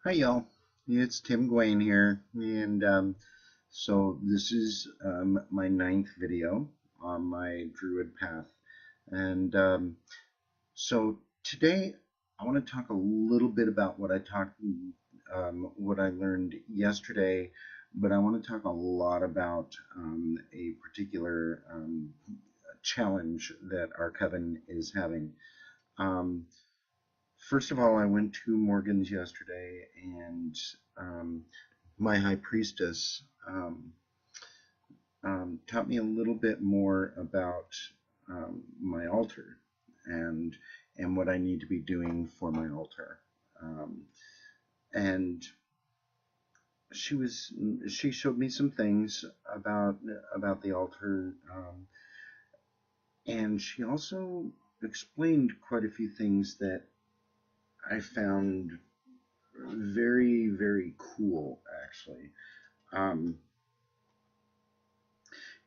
Hi y'all, it's Tim Gwain here, and so this is my ninth video on my Druid Path, and so today I want to talk a little bit about what I learned yesterday, but I want to talk a lot about a particular challenge that our coven is having. Um, First of all, I went to Morgan's yesterday, and um, my high priestess taught me a little bit more about my altar and what I need to be doing for my altar. Um, and she showed me some things about the altar, and she also explained quite a few things that I found very, very cool, actually. Um,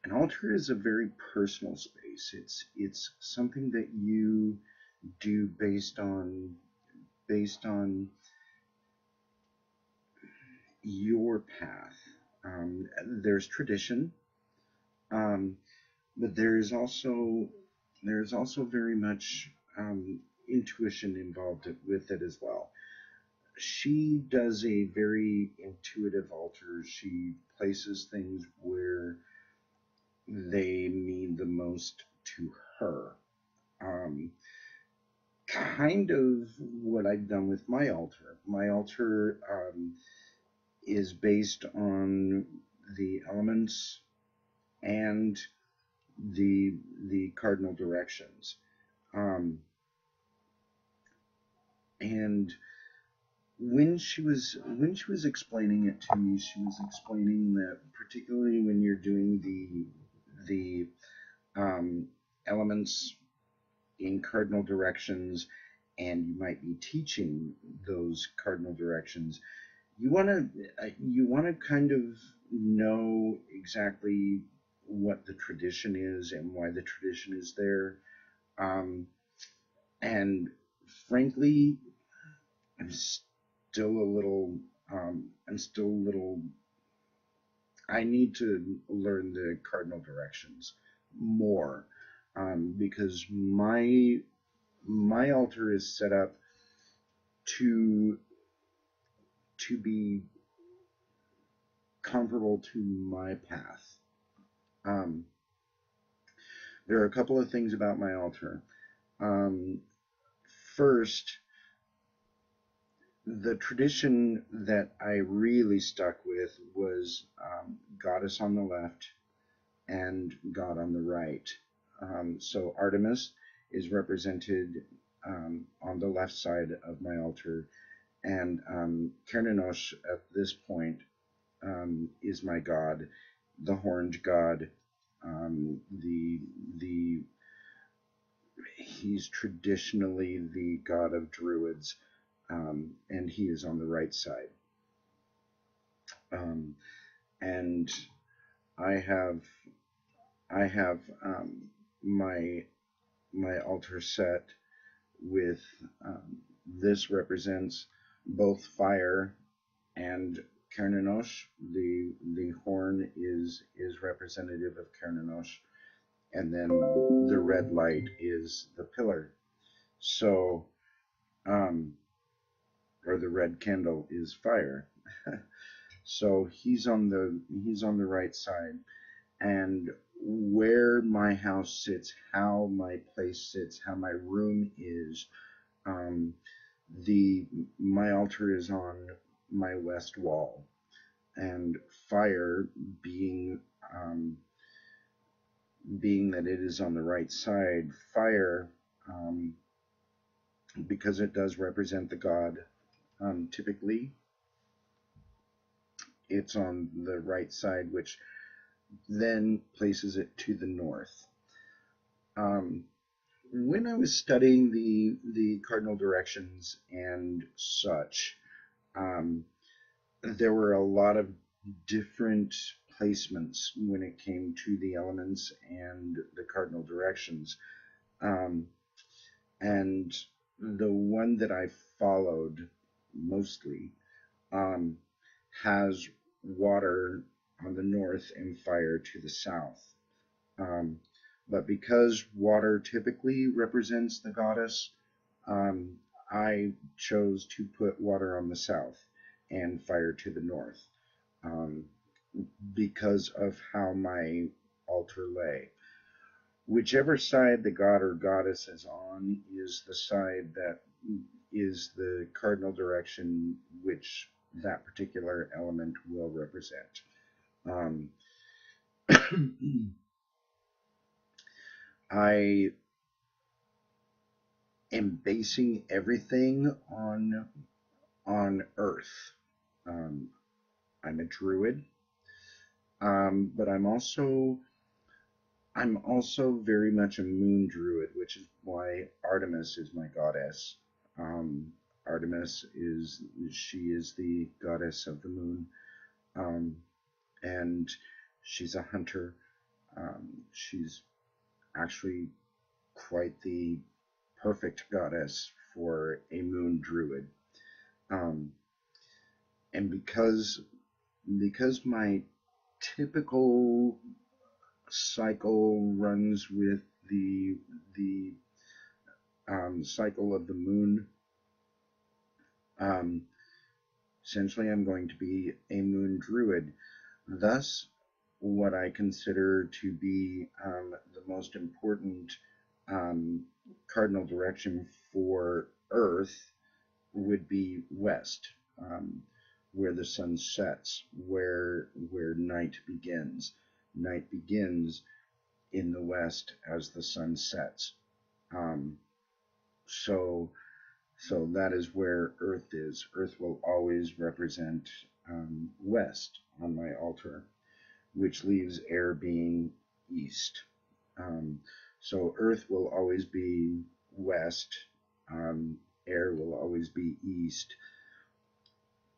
an altar is a very personal space. It's something that you do based on your path. There's tradition, um, but there's also very much intuition involved with it as well. She does a very intuitive altar. She places things where they mean the most to her. Um, Kind of what I've done with my altar. My altar is based on the elements and the cardinal directions. Um, and when she was explaining it to me, she was explaining that particularly when you're doing the elements in cardinal directions, and you might be teaching those cardinal directions, you want to kind of know exactly what the tradition is and why the tradition is there. And frankly, I'm still a little I'm still a little I need to learn the cardinal directions more, because my altar is set up to be comparable to my path. Um, there are a couple of things about my altar. Um, First, the tradition that I really stuck with was goddess on the left and God on the right. So Artemis is represented on the left side of my altar, and Kerninos at this point is my god, the horned god. The He's traditionally the god of druids, and he is on the right side. Um, and I have I have my altar set with this represents both fire and Kerninos. The horn is representative of Kerninos, and then the red light is the pillar. So, um, or the red candle is fire. So he's on the right side, and where my house sits, how my place sits, how my room is. Um, the My altar is on my west wall, and fire being that it is on the right side, fire, um, because it does represent the god, typically it's on the right side, which then places it to the north. Um, when I was studying the cardinal directions and such, um, there were a lot of different placements when it came to the elements and the cardinal directions. Um, and the one that I followed mostly um, has water on the north and fire to the south. Um, but because water typically represents the goddess, um, I chose to put water on the south and fire to the north, um, because of how my altar lay. Whichever side the god or goddess is on is the side that is the cardinal direction which that particular element will represent. Um, I am basing everything on Earth. Um, I'm a druid, but I'm also very much a moon druid, which is why Artemis is my goddess. Um, Artemis is the goddess of the moon, um, and she's a hunter. She's actually quite the perfect goddess for a moon druid. Um, and because my typical cycle runs with the cycle of the moon. Um, Essentially, I'm going to be a moon druid. Thus, what I consider to be the most important um, cardinal direction for Earth would be west, where the sun sets, where night begins. Night begins in the west as the sun sets. Um, so so that is where Earth is. Earth will always represent west on my altar, which leaves air being east. Um, so Earth will always be west. Um, Air will always be east.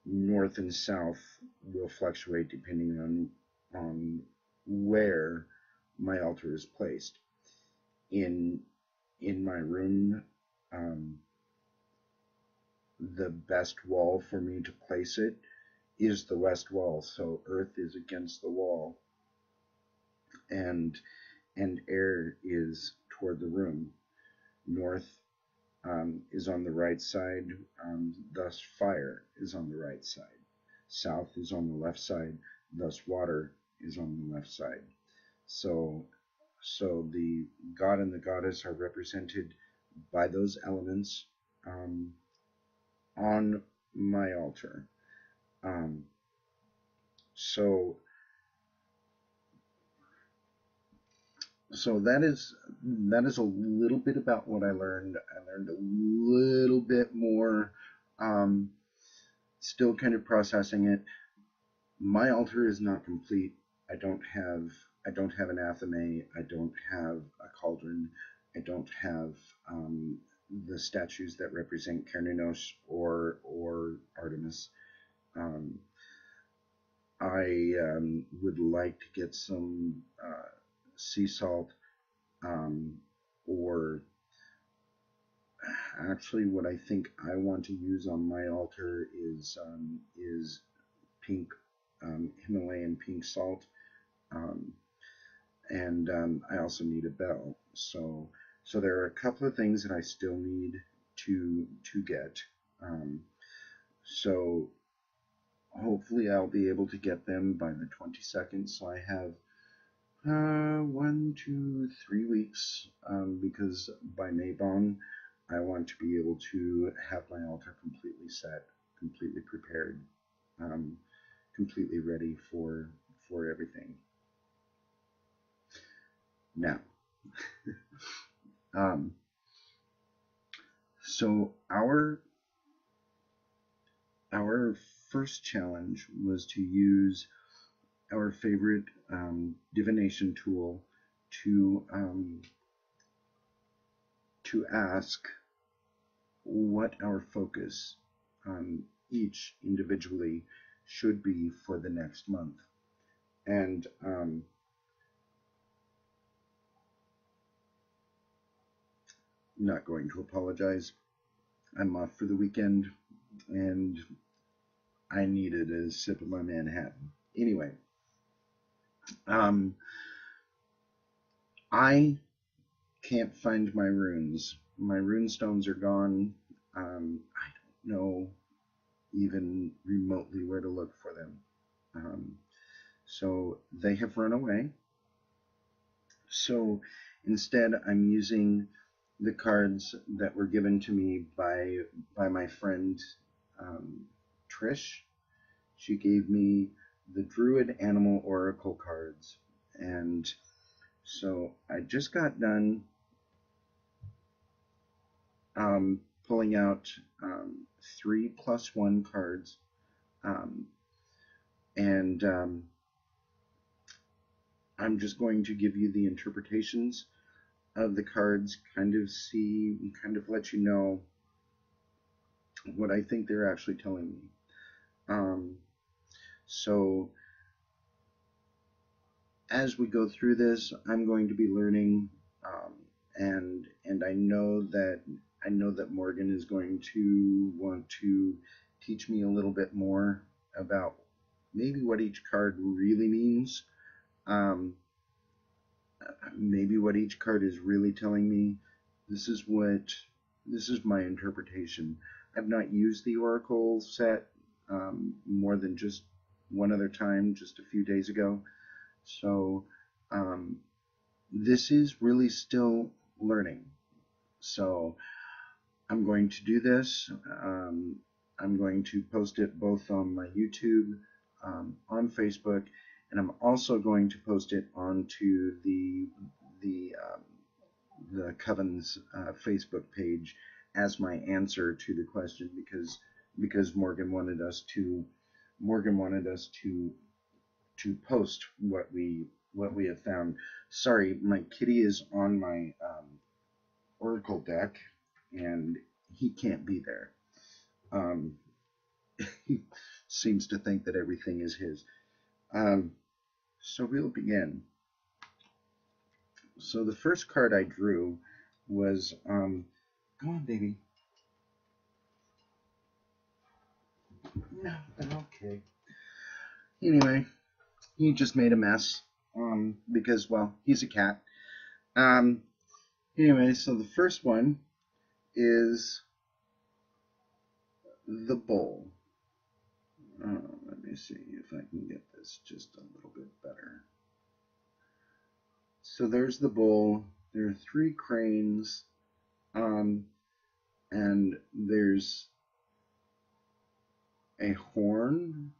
North and south will fluctuate depending on where my altar is placed. In in my room, um, the best wall for me to place it is the west wall. So Earth is against the wall, and air is toward the room. North is on the right side, thus fire is on the right side. South is on the left side, thus water is on the left side. So, so the god and the goddess are represented by those elements um, on my altar. Um, so, so that is a little bit about what I learned. I learned a little bit more. Um, Still kind of processing it. My altar is not complete. I don't have I don't have an athame. I don't have a cauldron. I don't have the statues that represent Cernunnos or Artemis. Um, I would like to get some sea salt, or actually, what I think I want to use on my altar is pink Himalayan pink salt, um, and I also need a bell. So there are a couple of things that I still need to get. Um, so hopefully I'll be able to get them by the 22nd. So I have 1, 2, 3 weeks, because by Maybon I want to be able to have my altar completely set, completely prepared, um, completely ready for everything. Now, um, so our first challenge was to use our favorite divination tool to ask what our focus each individually should be for the next month. And not going to apologize. I'm off for the weekend, and I needed a sip of my Manhattan. Anyway, um, I can't find my runes. My rune stones are gone. I don't know even remotely where to look for them. So they have run away. So instead, I'm using the cards that were given to me by my friend um, Trish. She gave me the Druid Animal Oracle cards, and so I just got done pulling out 3+1 cards, um, and I'm just going to give you the interpretations of the cards, kind of let you know what I think they're actually telling me. So as we go through this, I'm going to be learning, and I know that Morgan is going to want to teach me a little bit more about maybe what each card really means, um, maybe what each card is really telling me. This is my interpretation. I've not used the Oracle set more than just one other time, just a few days ago. So um, this is really still learning. So I'm going to do this. I'm going to post it both on my YouTube, on Facebook, and I'm also going to post it onto the Coven's Facebook page as my answer to the question, because Morgan wanted us to post what we have found. Sorry, my kitty is on my Oracle deck, and he can't be there. He seems to think that everything is his. So we'll begin. So the first card I drew was, go on, baby. No, okay. Anyway, he just made a mess, because, well, he's a cat. Anyway, so the first one is the bull. Let me see if I can get this just a little bit better. So there's the bull. There are 3 cranes, and there's a horn,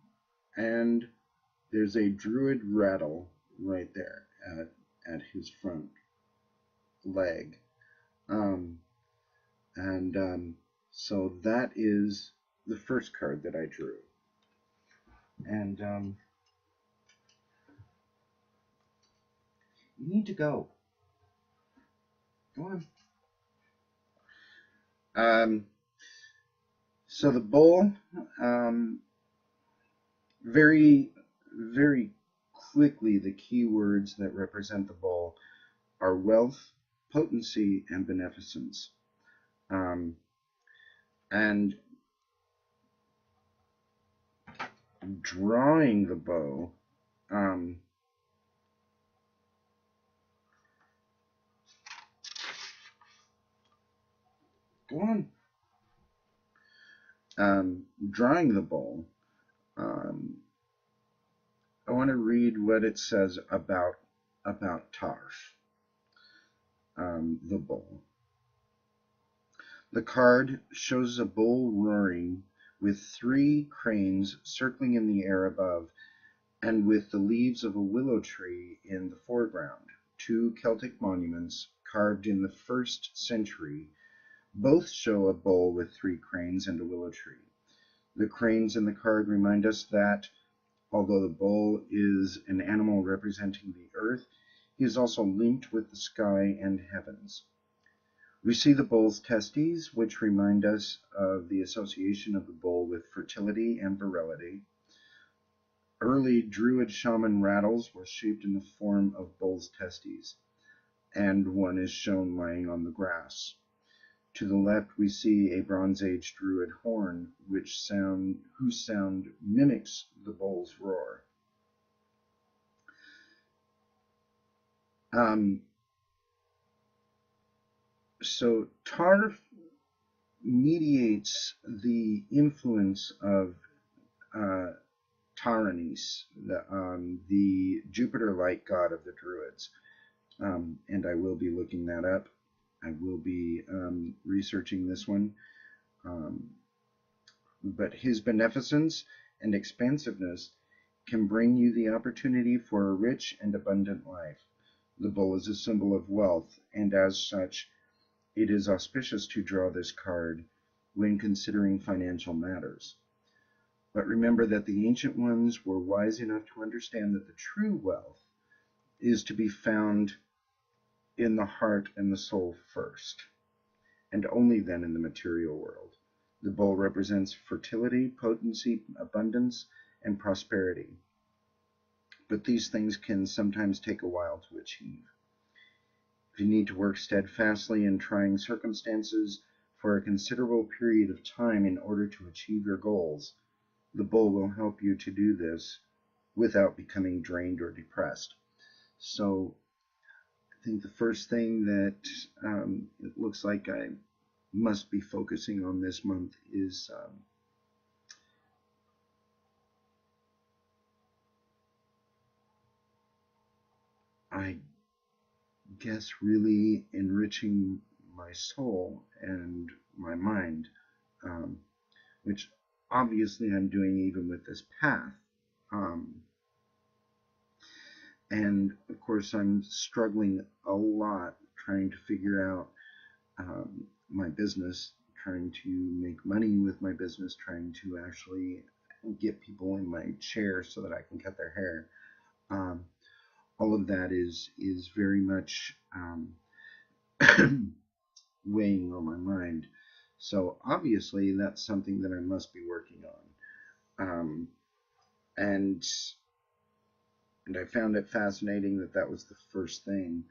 and there's a druid rattle right there at his front leg. So that is the first card that I drew. And you need to go. Go on. So the bull, very, very quickly, the key words that represent the bull are wealth, potency, and beneficence. And drawing the bow, go on. Drawing the bow, I want to read what it says about Tarf, the bull. The card shows a bull roaring, with 3 cranes circling in the air above, and with the leaves of a willow tree in the foreground. 2 Celtic monuments carved in the 1st century both show a bull with 3 cranes and a willow tree. The cranes in the card remind us that, although the bull is an animal representing the earth, he is also linked with the sky and heavens. We see the bull's testes, which remind us of the association of the bull with fertility and virility. Early Druid shaman rattles were shaped in the form of bull's testes, and one is shown lying on the grass. To the left, we see a Bronze Age Druid horn, whose sound mimics the bull's roar. So Tar mediates the influence of Taranis, the Jupiter light god of the Druids. And I will be looking that up. I will be researching this one. But his beneficence and expansiveness can bring you the opportunity for a rich and abundant life. The bull is a symbol of wealth, and as such, it is auspicious to draw this card when considering financial matters. But remember that the ancient ones were wise enough to understand that the true wealth is to be found in the heart and the soul first, and only then in the material world. The bull represents fertility, potency, abundance, and prosperity. But these things can sometimes take a while to achieve. If you need to work steadfastly in trying circumstances for a considerable period of time in order to achieve your goals, the bull will help you to do this without becoming drained or depressed. So I think the first thing that it looks like I must be focusing on this month is I guess really enriching my soul and my mind, which obviously I'm doing even with this path. And of course I'm struggling a lot trying to figure out my business, trying to make money with my business, trying to actually get people in my chair so that I can cut their hair. All of that is very much weighing on my mind. So obviously that's something that I must be working on. And I found it fascinating that that was the first thing.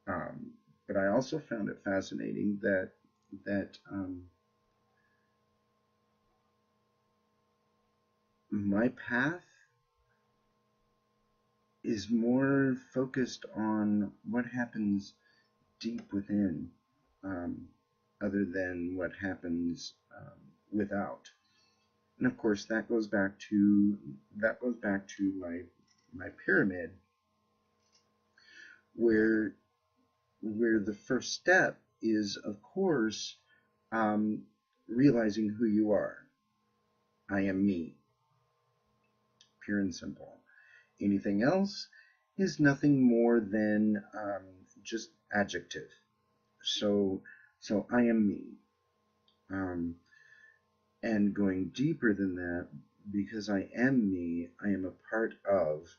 But I also found it fascinating that my path is more focused on what happens deep within, other than what happens without. And of course, that goes back to my pyramid, where the first step is, of course, realizing who you are. I am me, pure and simple. Anything else is nothing more than just adjective. So I am me. And going deeper than that, because I am me, I am a part of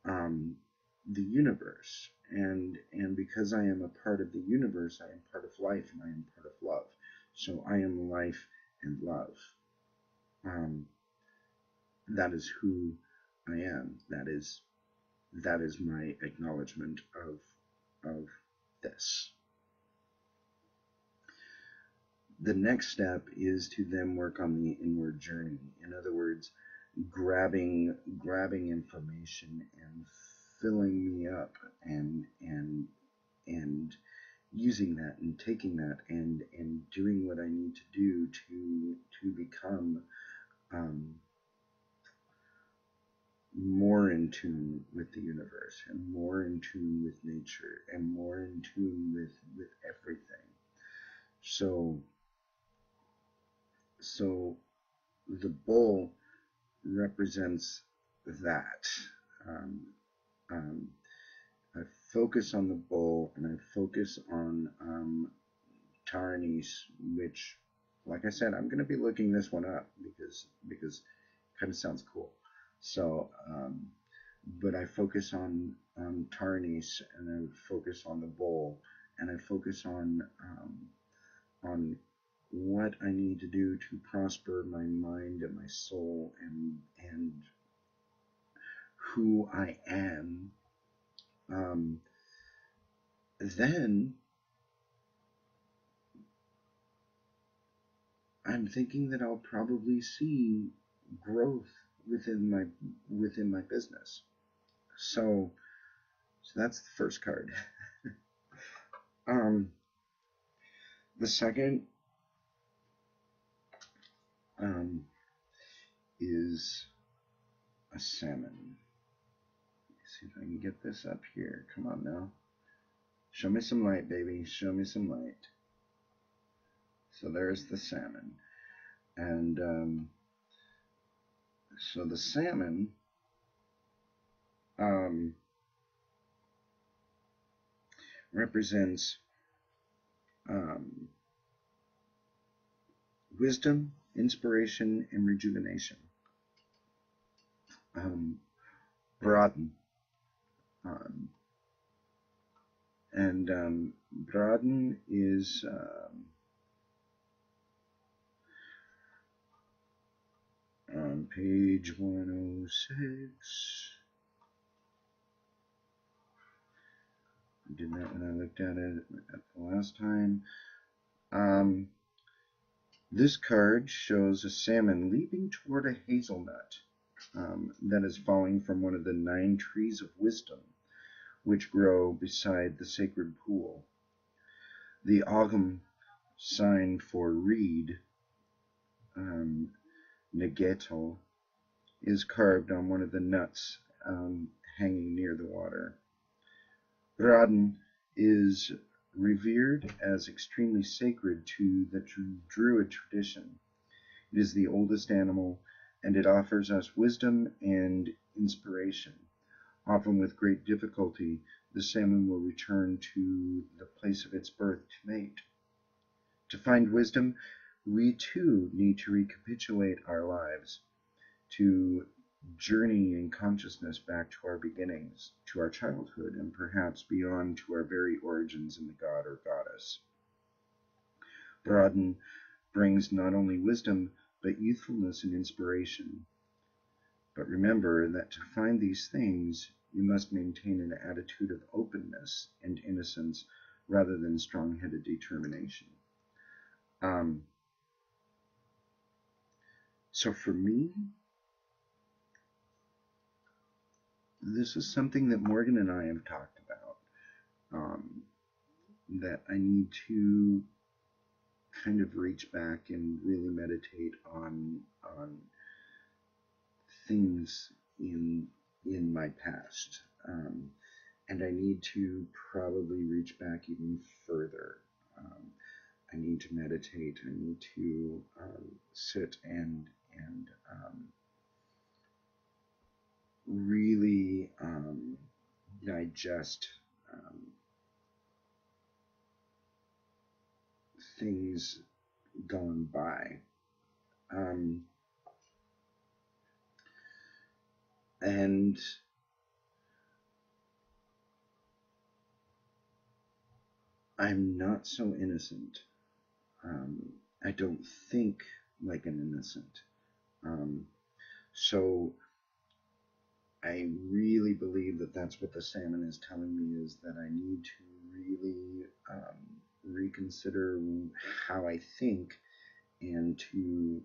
the universe. And because I am a part of the universe, I am part of life and I am part of love. So I am life and love. That is who I am. That is my acknowledgement of this. The next step is to then work on the inward journey. In other words, grabbing information and filling me up and using that and taking that and doing what I need to do to become more in tune with the universe and more in tune with nature and more in tune with everything. So the bull represents that. I focus on the bull and I focus on Taranis, which, like I said, I'm going to be looking this one up because it kind of sounds cool. So, but I focus on Taranis and I focus on the bull and I focus on what I need to do to prosper my mind and my soul and who I am. Then I'm thinking that I'll probably see growth within my business. So that's the first card. The second is a salmon. Let's see if I can get this up here. Come on now. Show me some light, baby. Show me some light. So there's the salmon. And so the salmon represents wisdom, inspiration, and rejuvenation. Broaden. And broaden is on page 106. I did that when I looked at it at the last time. This card shows a salmon leaping toward a hazelnut that is falling from one of the 9 trees of wisdom, which grow beside the sacred pool. The Ogam sign for reed, Negeto, is carved on one of the nuts hanging near the water. Braden is revered as extremely sacred to the Druid tradition. It is the oldest animal, and it offers us wisdom and inspiration. Often with great difficulty, the salmon will return to the place of its birth to mate. To find wisdom, we too need to recapitulate our lives, to journey in consciousness back to our beginnings, to our childhood, and perhaps beyond to our very origins in the god or goddess. Broaden brings not only wisdom, but youthfulness and inspiration. But remember that to find these things, you must maintain an attitude of openness and innocence rather than strong-headed determination. So for me, this is something that Morgan and I have talked about, that I need to kind of reach back and really meditate on things in my past, and I need to probably reach back even further. I need to meditate. I need to sit and really digest things gone by. And I'm not so innocent. I don't think like an innocent. So I really believe that that's what the salmon is telling me, is that I need to really reconsider how I think, and to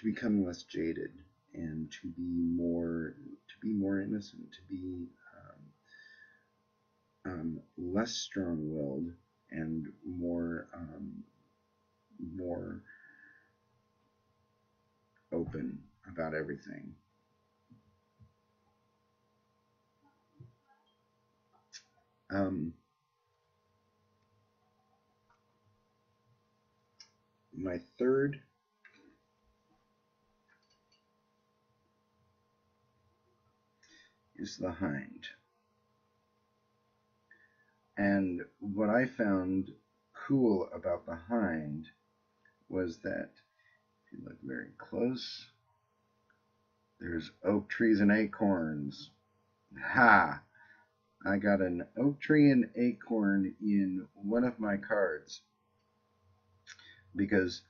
become less jaded, and to be more innocent, to be less strong-willed, and more open about everything. My third is the hind. And what I found cool about the hind was that, if you look very close, there's oak trees and acorns. Ha! I got an oak tree and acorn in one of my cards. Because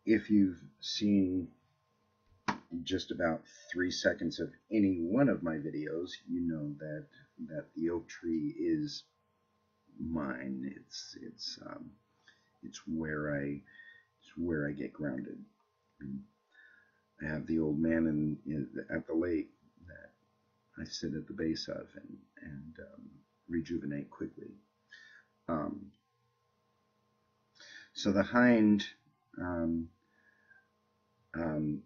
if you've seen just about 3 seconds of any one of my videos, you know that the oak tree is mine. it's where I get grounded. And I have the old man at the lake that I sit at the base of and rejuvenate quickly. Um, so the hind, um, um,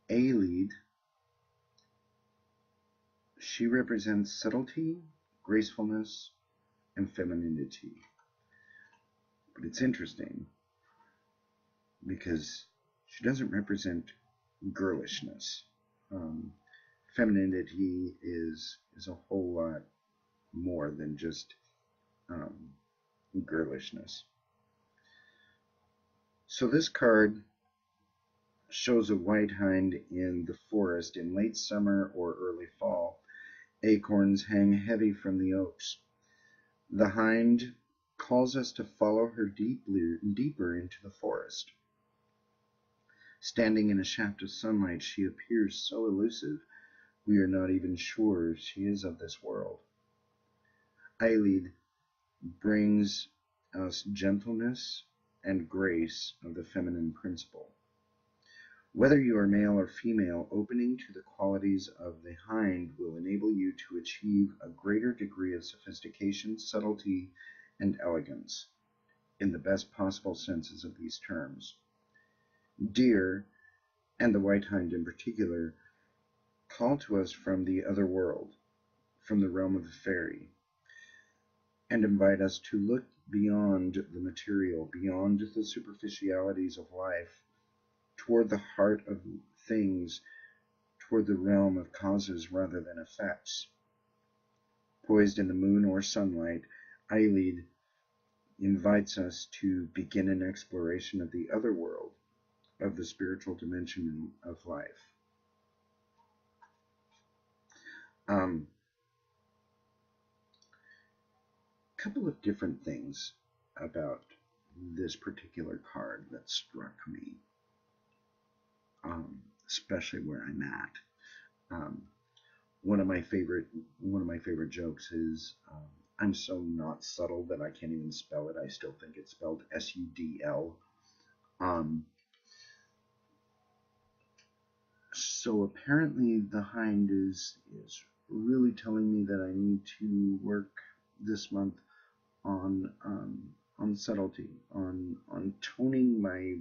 A-lead, she represents subtlety, gracefulness, and femininity. But it's interesting because she doesn't represent girlishness. Um, Femininity is a whole lot more than just um, girlishness. So this card shows a white hind in the forest in late summer or early fall. Acorns hang heavy from the oaks. The hind calls us to follow her deeper into the forest. Standing in a shaft of sunlight, she appears so elusive, we are not even sure she is of this world. Eilid brings us gentleness and grace of the feminine principle. Whether you are male or female, opening to the qualities of the hind will enable you to achieve a greater degree of sophistication, subtlety, and elegance, in the best possible senses of these terms. Deer, and the white hind in particular, call to us from the other world, from the realm of the fairy, and invite us to look beyond the material, beyond the superficialities of life, toward the heart of things, toward the realm of causes rather than effects. Poised in the moon or sunlight, Eilid invites us to begin an exploration of the other world, of the spiritual dimension of life. Couple of different things about this particular card that struck me, especially where I'm at. One of my favorite jokes is, I'm so not subtle that I can't even spell it. I still think it's spelled S-U-D-L. So apparently the hind is really telling me that I need to work this month on subtlety, on toning my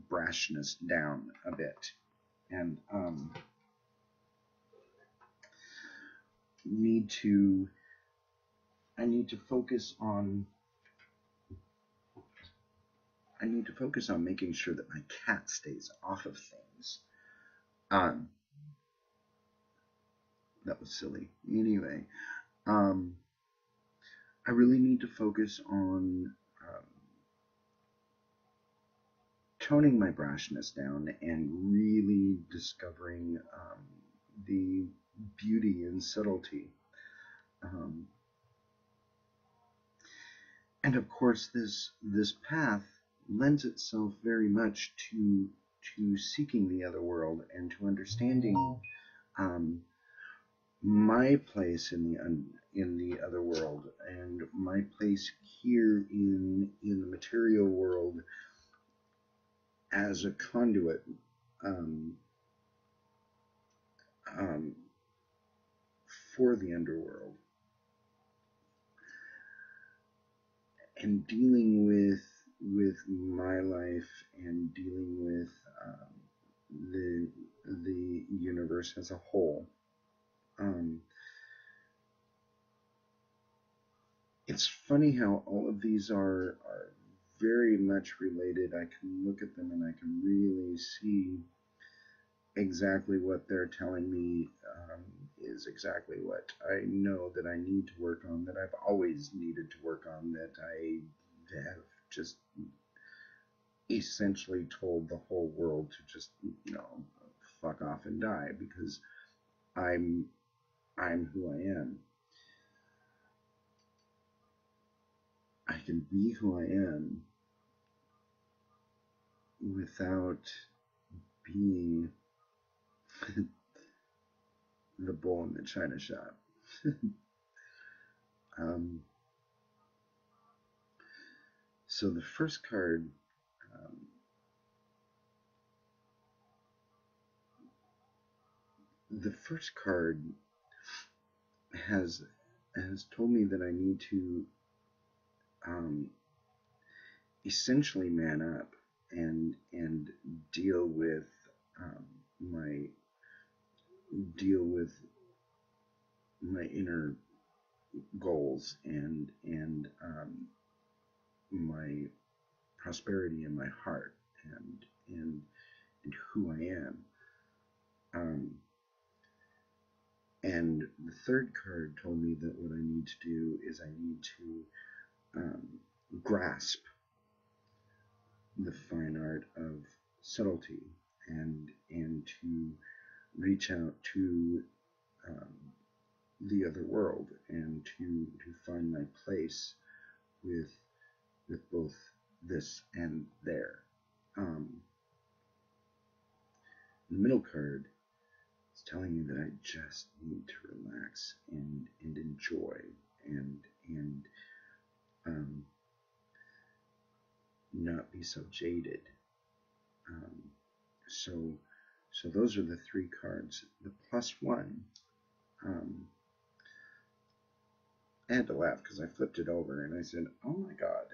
brashness down a bit, and I need to focus on making sure that my cat stays off of things. That was silly. Anyway, I really need to focus on toning my brashness down and really discovering the beauty and subtlety. And of course, this path lends itself very much to seeking the other world and to understanding my place in the other world and my place here in the material world as a conduit for the underworld, and dealing with my life and dealing with the universe as a whole. It's funny how all of these are very much related. I can look at them and I can really see exactly what they're telling me is exactly what I know that I need to work on, that I've always needed to work on, that I have just essentially told the whole world to just, fuck off and die, because I'm who I am. I can be who I am without being the bull in the china shop. So the first card, um, the first card has told me that I need to um, essentially man up and deal with um, my deal with my inner goals and my prosperity in my heart and and who I am. Um, and the third card told me that what I need to do is I need to grasp the fine art of subtlety and to reach out to um, the other world and to find my place with both this and there. Um, the middle card is telling me that I just need to relax and enjoy and and um, not be so jaded. Um, so so those are the three cards. The plus one, um, I had to laugh because I flipped it over and I said, "Oh my God!"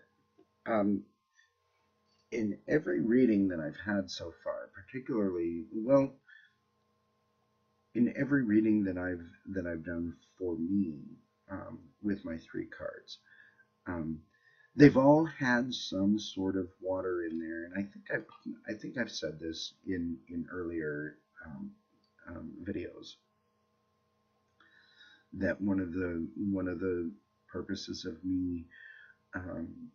In every reading that I've had so far, particularly well, in every reading that I've done for me with my three cards, um, they've all had some sort of water in there, and I think I've said this in earlier videos that one of the purposes of me um,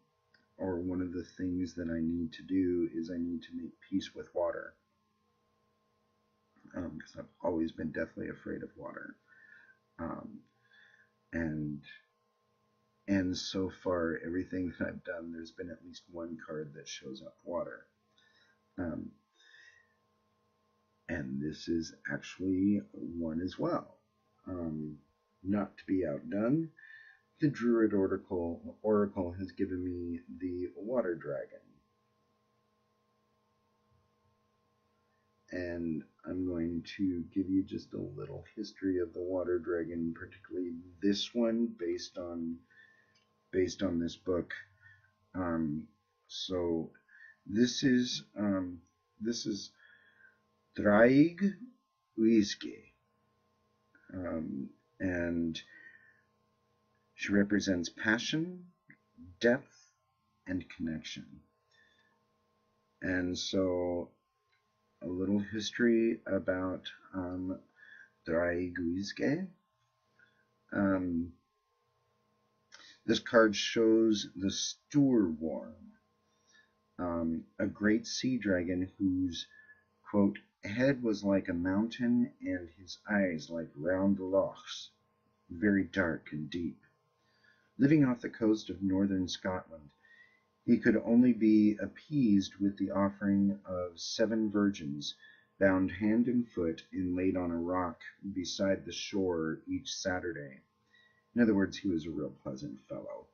or one of the things that I need to do is I need to make peace with water because I've always been deathly afraid of water. Um, and and so far, everything that I've done, there's been at least one card that shows up water. Um, and this is actually one as well. Not to be outdone, the Druid Oracle has given me the Water Dragon. And I'm going to give you just a little history of the Water Dragon, particularly this one, based on this book. So this is Draig Uisge, and she represents passion, depth, and connection. And so a little history about Draig Uisge. This card shows the Sturworm, a great sea dragon whose, quote, head was like a mountain and his eyes like round lochs, very dark and deep. Living off the coast of northern Scotland, he could only be appeased with the offering of 7 virgins, bound hand and foot and laid on a rock beside the shore each Saturday. In other words, he was a real pleasant fellow.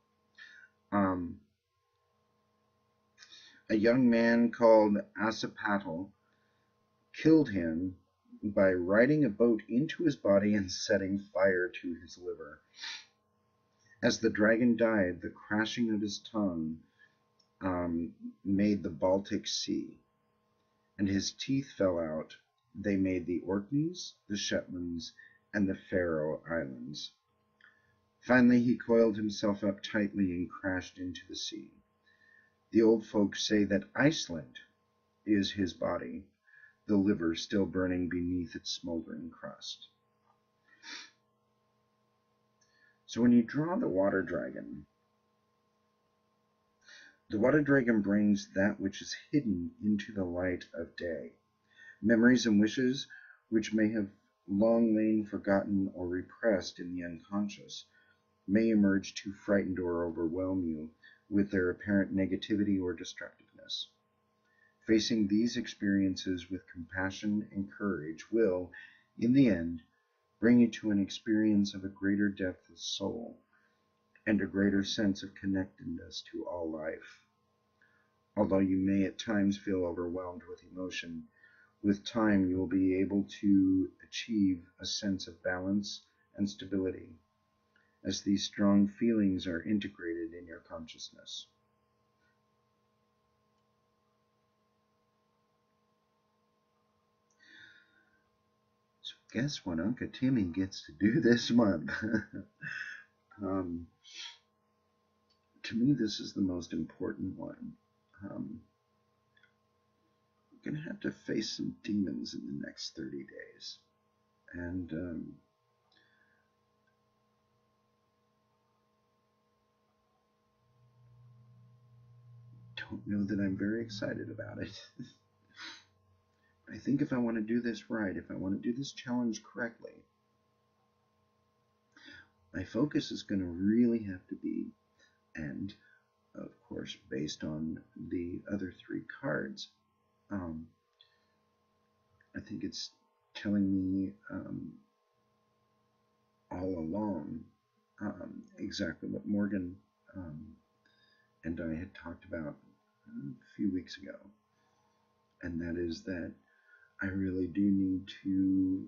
A young man called Asapatl killed him by riding a boat into his body and setting fire to his liver. As the dragon died, the crashing of his tongue made the Baltic Sea, and his teeth fell out. They made the Orkneys, the Shetlands, and the Faroe Islands. Finally, he coiled himself up tightly and crashed into the sea. The old folks say that Iceland is his body, the liver still burning beneath its smoldering crust. So when you draw the water dragon brings that which is hidden into the light of day. Memories and wishes which may have long lain forgotten or repressed in the unconscious may emerge to frighten or overwhelm you with their apparent negativity or destructiveness. Facing these experiences with compassion and courage will, in the end, bring you to an experience of a greater depth of soul and a greater sense of connectedness to all life. although you may at times feel overwhelmed with emotion, with time you will be able to achieve a sense of balance and stability as these strong feelings are integrated in your consciousness. So guess what Uncle Timmy gets to do this month? To me, this is the most important one. You're going to have to face some demons in the next 30 days. And don't know that I'm very excited about it. I think if I want to do this right, if I want to do this challenge correctly, my focus is going to really have to be, and of course based on the other three cards, I think it's telling me all along exactly what Morgan and I had talked about a few weeks ago, and that is that I really do need to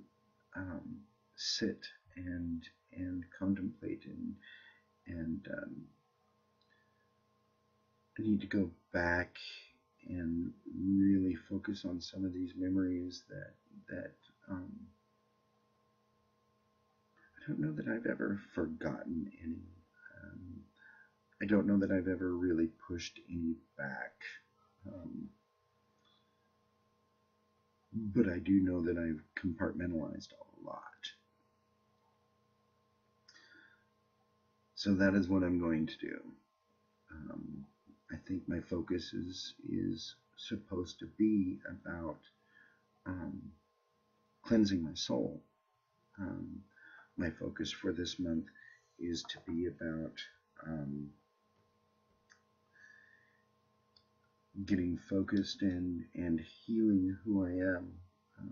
sit and contemplate and I need to go back and really focus on some of these memories that I don't know that I've ever forgotten any. I don't know that I've ever really pushed any back. But I do know that I've compartmentalized a lot. So that is what I'm going to do. I think my focus is supposed to be about cleansing my soul. My focus for this month is to be about getting focused and healing who I am. I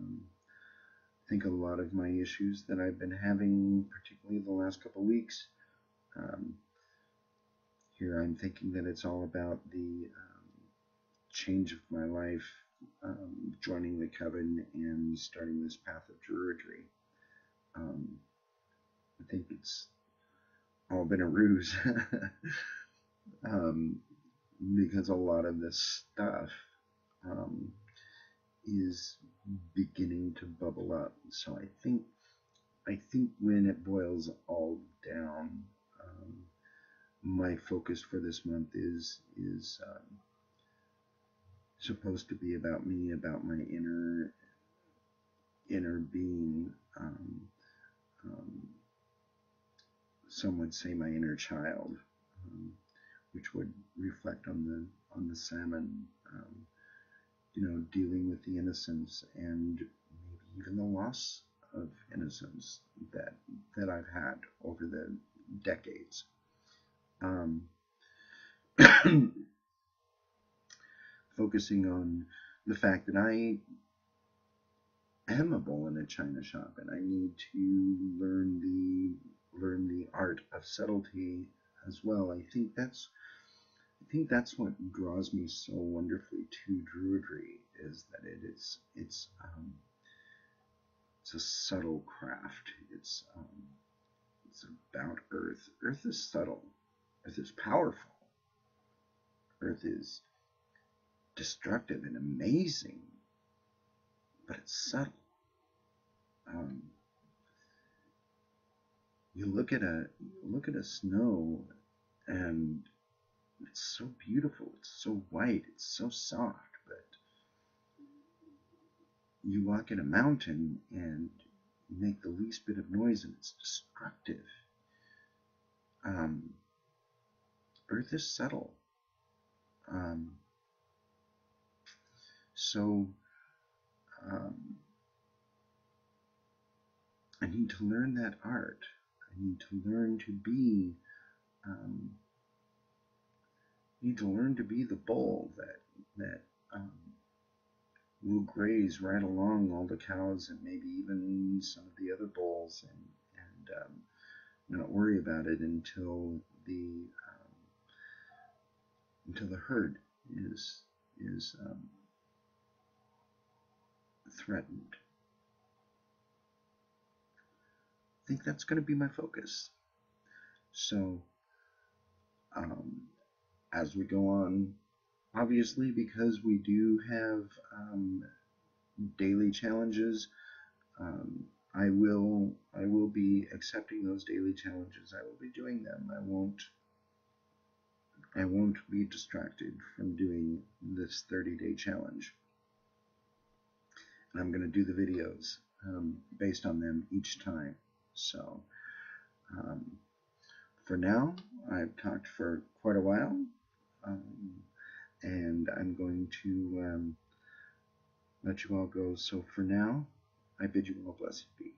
think a lot of my issues that I've been having, particularly the last couple of weeks, here I'm thinking that it's all about the change of my life, joining the coven and starting this path of Druidry. I think it's all been a ruse because a lot of this stuff is beginning to bubble up. So I think when it boils all down, my focus for this month is supposed to be about me, about my inner being. Some would say my inner child, which would reflect on the salmon. Dealing with the innocence and maybe even the loss of innocence that I've had over the decades. Focusing on the fact that I am a bull in a china shop, and I need to learn the art of subtlety as well. I think that's what draws me so wonderfully to Druidry, is that it's a subtle craft. It's about Earth. Earth is subtle. Earth is powerful. Earth is destructive and amazing, but it's subtle. You look at a snow, and it's so beautiful. It's so white. It's so soft. But you walk in a mountain, and you make the least bit of noise, and it's destructive. Earth is subtle. So I need to learn that art. I need to learn to be the bull that will graze right along all the cows and maybe even some of the other bulls, and not worry about it until the herd threatened. I think that's going to be my focus. So as we go on, obviously, because we do have daily challenges, I will be accepting those daily challenges. I will be doing them. I won't be distracted from doing this 30-day challenge. And I'm going to do the videos based on them each time. So for now, I've talked for quite a while, and I'm going to let you all go. So for now, I bid you all blessed be.